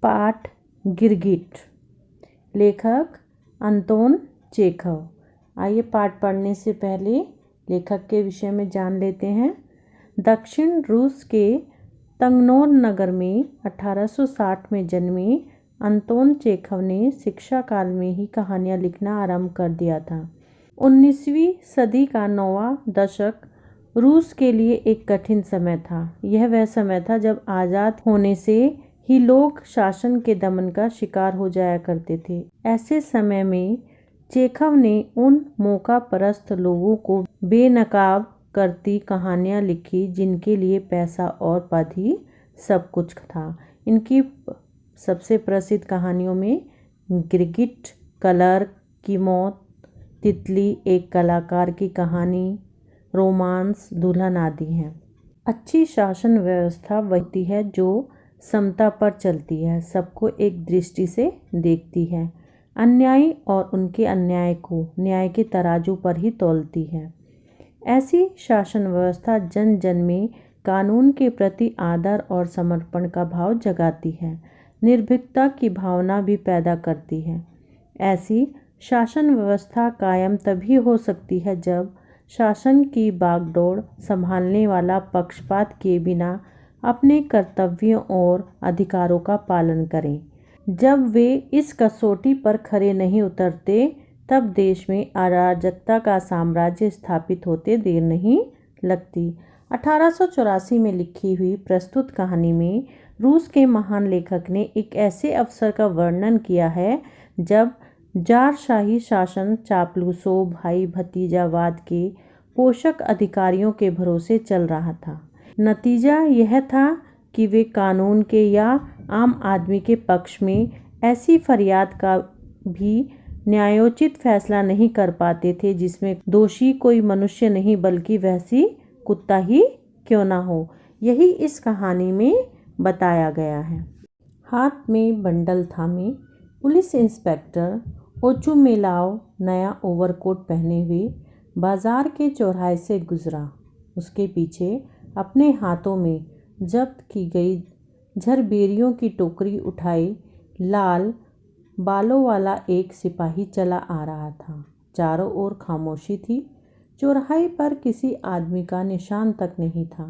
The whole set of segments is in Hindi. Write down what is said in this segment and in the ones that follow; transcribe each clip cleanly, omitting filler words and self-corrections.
पाठ गिरगिट। लेखक अंतोन चेखव। आइए पाठ पढ़ने से पहले लेखक के विषय में जान लेते हैं। दक्षिण रूस के तंगनोर नगर में 1860 में जन्मे अंतोन चेखव ने शिक्षा काल में ही कहानियाँ लिखना आरंभ कर दिया था। 19वीं सदी का 9वां दशक रूस के लिए एक कठिन समय था। यह वह समय था जब आज़ाद होने से ही लोग शासन के दमन का शिकार हो जाया करते थे। ऐसे समय में चेखव ने उन मौका परस्त लोगों को बेनकाब करती कहानियाँ लिखी जिनके लिए पैसा और पद ही सब कुछ था। इनकी सबसे प्रसिद्ध कहानियों में गिरगिट, कलर्क की मौत, तितली, एक कलाकार की कहानी, रोमांस, दुल्हन आदि हैं। अच्छी शासन व्यवस्था वही है जो समता पर चलती है, सबको एक दृष्टि से देखती है, अन्यायी और उनके अन्याय को न्याय के तराजू पर ही तौलती है। ऐसी शासन व्यवस्था जन जन में कानून के प्रति आदर और समर्पण का भाव जगाती है, निर्भीकता की भावना भी पैदा करती है। ऐसी शासन व्यवस्था कायम तभी हो सकती है जब शासन की बागडोर संभालने वाला पक्षपात किए बिना अपने कर्तव्यों और अधिकारों का पालन करें। जब वे इस कसौटी पर खरे नहीं उतरते तब देश में अराजकता का साम्राज्य स्थापित होते देर नहीं लगती। 1884 में लिखी हुई प्रस्तुत कहानी में रूस के महान लेखक ने एक ऐसे अवसर का वर्णन किया है जब जारशाही शासन चापलूसों, भाई भतीजावाद के पोषक अधिकारियों के भरोसे चल रहा था। नतीजा यह था कि वे कानून के या आम आदमी के पक्ष में ऐसी फरियाद का भी न्यायोचित फैसला नहीं कर पाते थे जिसमें दोषी कोई मनुष्य नहीं बल्कि वैसी कुत्ता ही क्यों ना हो। यही इस कहानी में बताया गया है। हाथ में बंडल थामे पुलिस इंस्पेक्टर ओचुमेलाव नया ओवरकोट पहने हुए बाजार के चौराहे से गुजरा। उसके पीछे अपने हाथों में जब्त की गई झरबेरियों की टोकरी उठाई लाल बालों वाला एक सिपाही चला आ रहा था। चारों ओर खामोशी थी। चौराहे पर किसी आदमी का निशान तक नहीं था।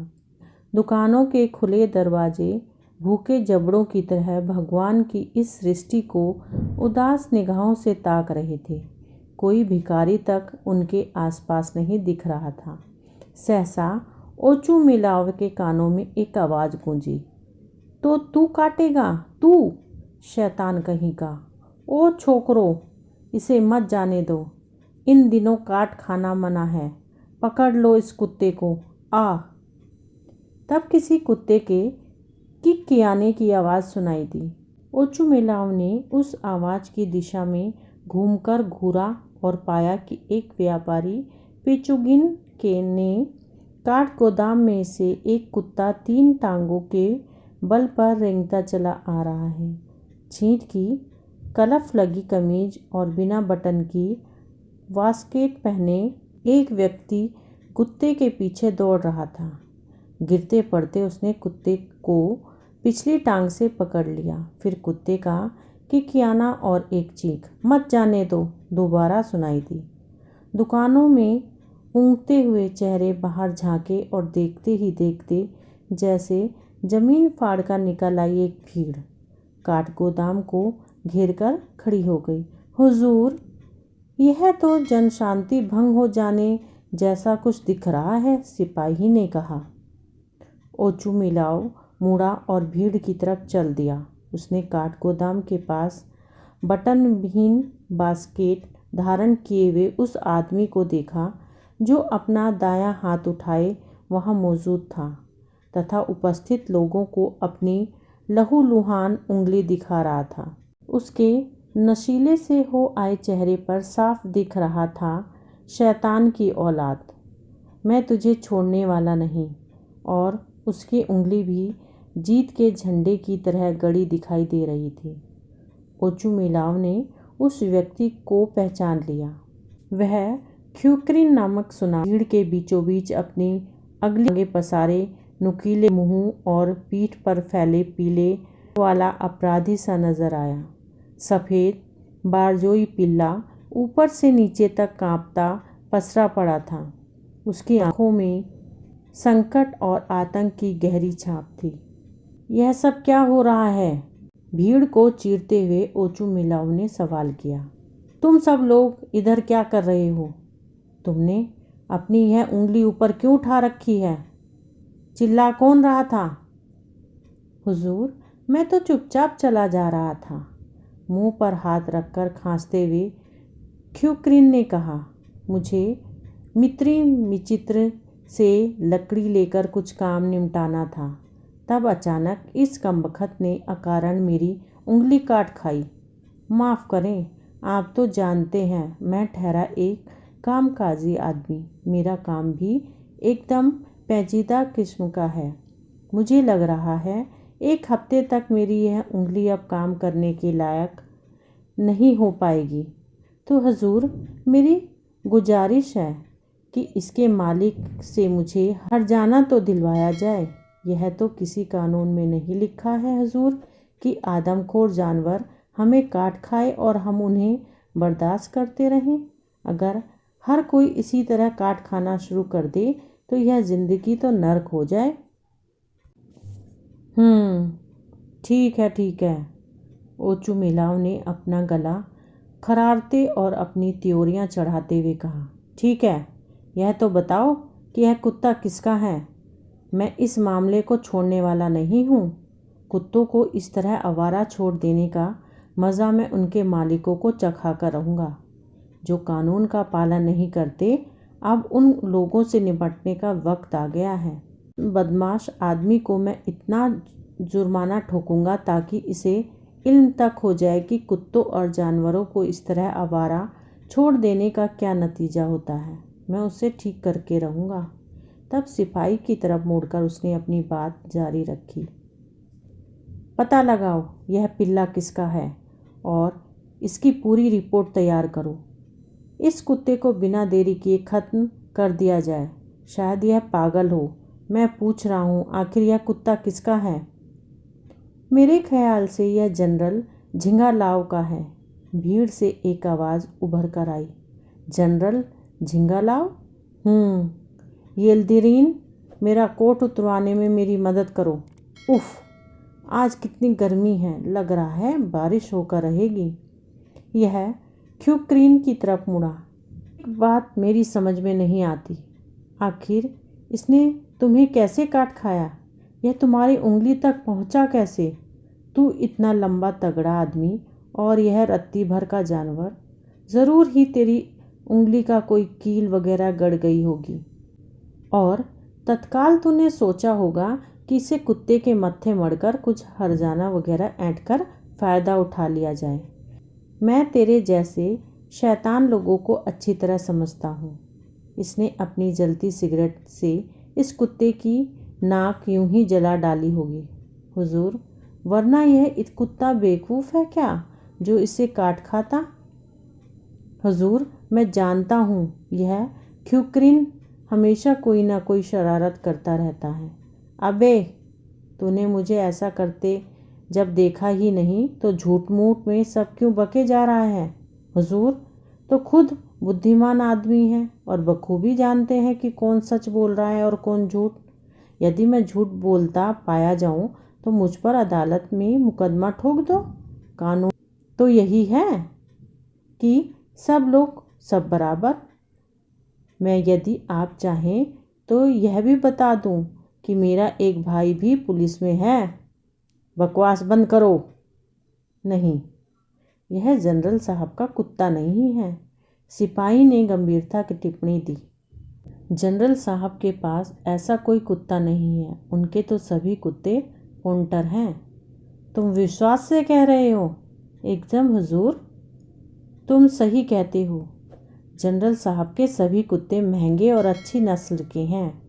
दुकानों के खुले दरवाजे भूखे जबड़ों की तरह भगवान की इस सृष्टि को उदास निगाहों से ताक रहे थे। कोई भिखारी तक उनके आसपास नहीं दिख रहा था। सहसा ओचुमेलाव के कानों में एक आवाज़ गूंजी, तो तू काटेगा? तू शैतान कहीं का! ओ छोकरो, इसे मत जाने दो। इन दिनों काट खाना मना है। पकड़ लो इस कुत्ते को। आ! तब किसी कुत्ते के किकियाने की आवाज़ सुनाई दी। ओचुमेलाव ने उस आवाज़ की दिशा में घूमकर घूरा और पाया कि एक व्यापारी पेचुगिन के ने काठ गोदाम में से एक कुत्ता 3 टांगों के बल पर रेंगता चला आ रहा है। छींट की कलफ लगी कमीज और बिना बटन की वास्केट पहने एक व्यक्ति कुत्ते के पीछे दौड़ रहा था। गिरते पड़ते उसने कुत्ते को पिछली टांग से पकड़ लिया। फिर कुत्ते का किकियाना और एक चीख, मत जाने दो, दोबारा सुनाई दी। दुकानों में ऊँघते हुए चेहरे बाहर झांके और देखते ही देखते जैसे जमीन फाड़ कर निकल आई एक भीड़ काठ गोदाम को घेरकर खड़ी हो गई। हुजूर, यह तो जनशांति भंग हो जाने जैसा कुछ दिख रहा है, सिपाही ने कहा। ओचुमेलाव मुड़ा और भीड़ की तरफ चल दिया। उसने काठ गोदाम के पास बटन विहीन बास्केट धारण किए हुए उस आदमी को देखा जो अपना दायां हाथ उठाए वहां मौजूद था तथा उपस्थित लोगों को अपनी लहूलुहान उंगली दिखा रहा था। उसके नशीले से हो आए चेहरे पर साफ दिख रहा था, शैतान की औलाद, मैं तुझे छोड़ने वाला नहीं। और उसकी उंगली भी जीत के झंडे की तरह गड़ी दिखाई दे रही थी। ओचुमेलाव ने उस व्यक्ति को पहचान लिया। वह ख्यूक्रिन नामक सुनार भीड़ के बीचों बीच अपनी अगली आगे पसारे नुकीले मुंह और पीठ पर फैले पीले वाला अपराधी सा नजर आया। सफ़ेद बारजोई पिल्ला ऊपर से नीचे तक कांपता पसरा पड़ा था। उसकी आंखों में संकट और आतंक की गहरी छाप थी। यह सब क्या हो रहा है? भीड़ को चीरते हुए ओचुमिलाओ ने सवाल किया। तुम सब लोग इधर क्या कर रहे हो? तुमने अपनी यह उंगली ऊपर क्यों उठा रखी है? चिल्ला कौन रहा था? हुजूर, मैं तो चुपचाप चला जा रहा था, मुंह पर हाथ रखकर खांसते हुए ख्युक्रिन ने कहा। मुझे मित्री मिचित्र से लकड़ी लेकर कुछ काम निपटाना था। तब अचानक इस कमबख्त ने अकारण मेरी उंगली काट खाई। माफ़ करें, आप तो जानते हैं मैं ठहरा एक कामकाजी आदमी। मेरा काम भी एकदम पेचीदा किस्म का है। मुझे लग रहा है 1 हफ्ते तक मेरी यह उंगली अब काम करने के लायक नहीं हो पाएगी। तो हुजूर, मेरी गुजारिश है कि इसके मालिक से मुझे हर्जाना तो दिलवाया जाए। यह तो किसी कानून में नहीं लिखा है हुजूर कि आदमखोर जानवर हमें काट खाए और हम उन्हें बर्दाश्त करते रहें। अगर हर कोई इसी तरह काट खाना शुरू कर दे तो यह ज़िंदगी तो नर्क हो जाए। ठीक है। ओचुमिलाओ ने अपना गला खरारते और अपनी त्योरियां चढ़ाते हुए कहा। ठीक है, यह तो बताओ कि यह कुत्ता किसका है? मैं इस मामले को छोड़ने वाला नहीं हूँ। कुत्तों को इस तरह आवारा छोड़ देने का मज़ा मैं उनके मालिकों को चखा कर रहूँगा जो कानून का पालन नहीं करते। अब उन लोगों से निपटने का वक्त आ गया है। बदमाश आदमी को मैं इतना जुर्माना ठोकूंगा ताकि इसे इल्म तक हो जाए कि कुत्तों और जानवरों को इस तरह आवारा छोड़ देने का क्या नतीजा होता है। मैं उसे ठीक करके रहूँगा। तब सिपाही की तरफ मुड़कर उसने अपनी बात जारी रखी। पता लगाओ यह पिल्ला किसका है और इसकी पूरी रिपोर्ट तैयार करो। इस कुत्ते को बिना देरी किए ख़त्म कर दिया जाए। शायद यह पागल हो। मैं पूछ रहा हूँ, आखिर यह कुत्ता किसका है? मेरे ख्याल से यह जनरल झिंगालाओ का है। भीड़ से एक आवाज़ उभर कर आई। जनरल झिंगालाओ? येल्दिरीन, मेरा कोट उतरवाने में मेरी मदद करो। उफ़, आज कितनी गर्मी है। लग रहा है बारिश होकर रहेगी। यह ख्युक्रीन की तरफ मुड़ा। एक बात मेरी समझ में नहीं आती, आखिर इसने तुम्हें कैसे काट खाया? यह तुम्हारी उंगली तक पहुंचा कैसे? तू इतना लंबा तगड़ा आदमी और यह रत्ती भर का जानवर, ज़रूर ही तेरी उंगली का कोई कील वगैरह गड़ गई होगी और तत्काल तूने सोचा होगा कि इसे कुत्ते के मत्थे मढ़कर कुछ हर्जाना वगैरह ऐंठ कर फ़ायदा उठा लिया जाए। मैं तेरे जैसे शैतान लोगों को अच्छी तरह समझता हूँ। इसने अपनी जलती सिगरेट से इस कुत्ते की नाक यूं ही जला डाली होगी हुजूर, वरना यह कुत्ता बेवकूफ़ है क्या जो इसे काट खाता? हुजूर, मैं जानता हूँ यह ख्युक्रीन हमेशा कोई ना कोई शरारत करता रहता है। अबे, तूने मुझे ऐसा करते जब देखा ही नहीं तो झूठ मूठ में सब क्यों बके जा रहा है? हुजूर तो खुद बुद्धिमान आदमी है और बखूबी जानते हैं कि कौन सच बोल रहा है और कौन झूठ। यदि मैं झूठ बोलता पाया जाऊं तो मुझ पर अदालत में मुकदमा ठोक दो। कानून तो यही है कि सब लोग सब बराबर। मैं यदि आप चाहें तो यह भी बता दूं कि मेरा एक भाई भी पुलिस में है। बकवास बंद करो। नहीं, यह जनरल साहब का कुत्ता नहीं है, सिपाही ने गंभीरता की टिप्पणी दी। जनरल साहब के पास ऐसा कोई कुत्ता नहीं है। उनके तो सभी कुत्ते पोंटर हैं। तुम विश्वास से कह रहे हो? एकदम हुजूर, तुम सही कहते हो। जनरल साहब के सभी कुत्ते महंगे और अच्छी नस्ल के हैं।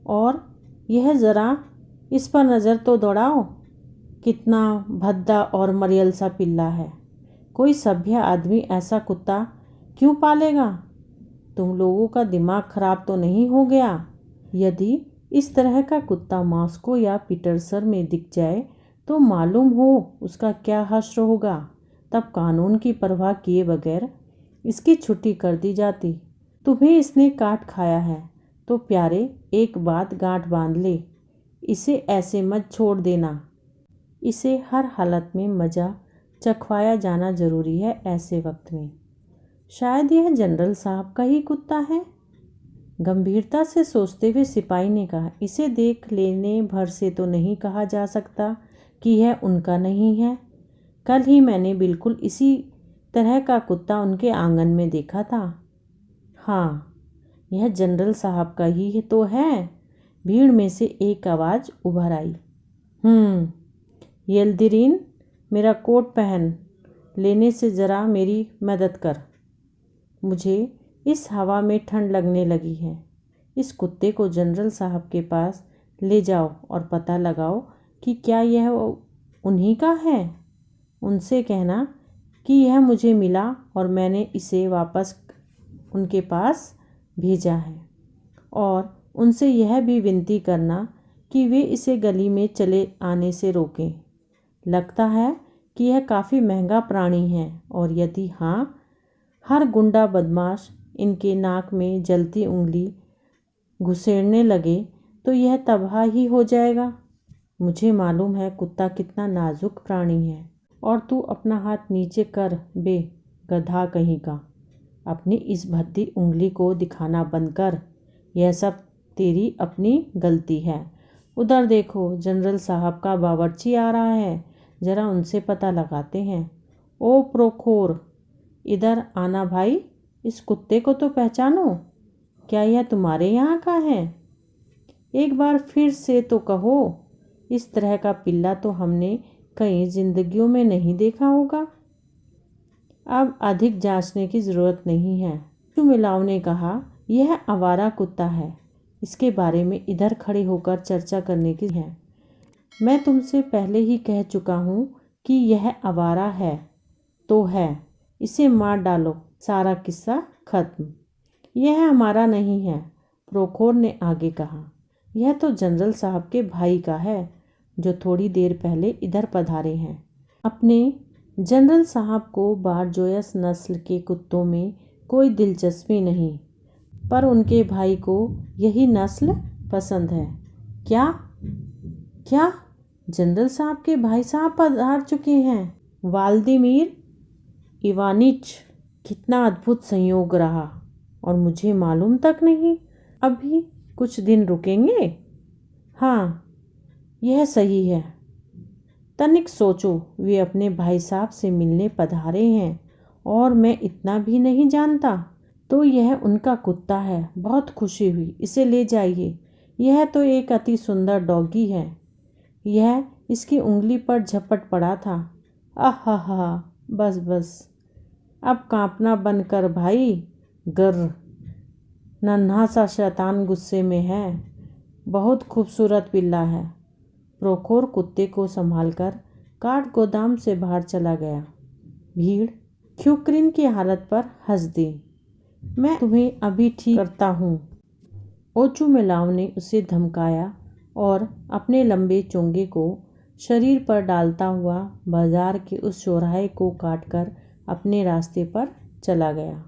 और यह ज़रा इस पर नज़र तो दौड़ाओ, कितना भद्दा और मरियल सा पिल्ला है। कोई सभ्य आदमी ऐसा कुत्ता क्यों पालेगा? तुम लोगों का दिमाग खराब तो नहीं हो गया? यदि इस तरह का कुत्ता मॉस्को या पीटर्सबर्ग में दिख जाए तो मालूम हो उसका क्या हश्र होगा। तब कानून की परवाह किए बगैर इसकी छुट्टी कर दी जाती। तुम्हें इसने काट खाया है तो प्यारे एक बात गांठ बांध ले, इसे ऐसे मत छोड़ देना। इसे हर हालत में मज़ा चखवाया जाना ज़रूरी है। ऐसे वक्त में शायद यह जनरल साहब का ही कुत्ता है। गंभीरता से सोचते हुए सिपाही ने कहा, इसे देख लेने भर से तो नहीं कहा जा सकता कि यह उनका नहीं है। कल ही मैंने बिल्कुल इसी तरह का कुत्ता उनके आंगन में देखा था। हाँ, यह जनरल साहब का ही तो है। भीड़ में से एक आवाज़ उभर आई। यल्दीरीन, मेरा कोट पहन लेने से ज़रा मेरी मदद कर। मुझे इस हवा में ठंड लगने लगी है। इस कुत्ते को जनरल साहब के पास ले जाओ और पता लगाओ कि क्या यह उन्हीं का है। उनसे कहना कि यह मुझे मिला और मैंने इसे वापस उनके पास भेजा है। और उनसे यह भी विनती करना कि वे इसे गली में चले आने से रोकें। लगता है कि यह काफ़ी महंगा प्राणी है और यदि हाँ, हर गुंडा बदमाश इनके नाक में जलती उंगली घुसेड़ने लगे तो यह तबाह ही हो जाएगा। मुझे मालूम है कुत्ता कितना नाजुक प्राणी है। और तू अपना हाथ नीचे कर बे गधा कहीं का। अपनी इस भद्दी उंगली को दिखाना बंद कर। यह सब तेरी अपनी गलती है। उधर देखो, जनरल साहब का बावर्ची आ रहा है। ज़रा उनसे पता लगाते हैं। ओ प्रोखोर, इधर आना भाई। इस कुत्ते को तो पहचानो। क्या यह तुम्हारे यहाँ का है? एक बार फिर से तो कहो। इस तरह का पिल्ला तो हमने कई जिंदगियों में नहीं देखा होगा। अब अधिक जांचने की ज़रूरत नहीं है। मिलाव ने कहा, यह आवारा कुत्ता है। इसके बारे में इधर खड़े होकर चर्चा करने की है। मैं तुमसे पहले ही कह चुका हूँ कि यह आवारा है तो है। इसे मार डालो, सारा किस्सा खत्म। यह हमारा नहीं है, प्रोखोर ने आगे कहा। यह तो जनरल साहब के भाई का है जो थोड़ी देर पहले इधर पधारे हैं। अपने जनरल साहब को बारजोयस नस्ल के कुत्तों में कोई दिलचस्पी नहीं, पर उनके भाई को यही नस्ल पसंद है। क्या क्या जनरल साहब के भाई साहब पधार चुके हैं? वाल्दिमीर इवानिच, कितना अद्भुत संयोग रहा और मुझे मालूम तक नहीं। अभी कुछ दिन रुकेंगे? हाँ, यह सही है। तनिक सोचो, वे अपने भाई साहब से मिलने पधारे हैं और मैं इतना भी नहीं जानता। तो यह उनका कुत्ता है। बहुत खुशी हुई। इसे ले जाइए। यह तो एक अति सुंदर डॉगी है। यह इसकी उंगली पर झपट पड़ा था। आहा, बस बस, अब कांपना बंद कर भाई। गर्र, नन्हा सा शैतान गुस्से में है। बहुत खूबसूरत पिल्ला है। प्रोखोर कुत्ते को संभालकर काठ गोदाम से बाहर चला गया। भीड़ ख्यूक्रिन की हालत पर हंस दी। मैं तुम्हें अभी ठीक करता हूँ। ओचुमेलाव ने उसे धमकाया और अपने लंबे चोंगे को शरीर पर डालता हुआ बाजार के उस चौराहे को काटकर अपने रास्ते पर चला गया।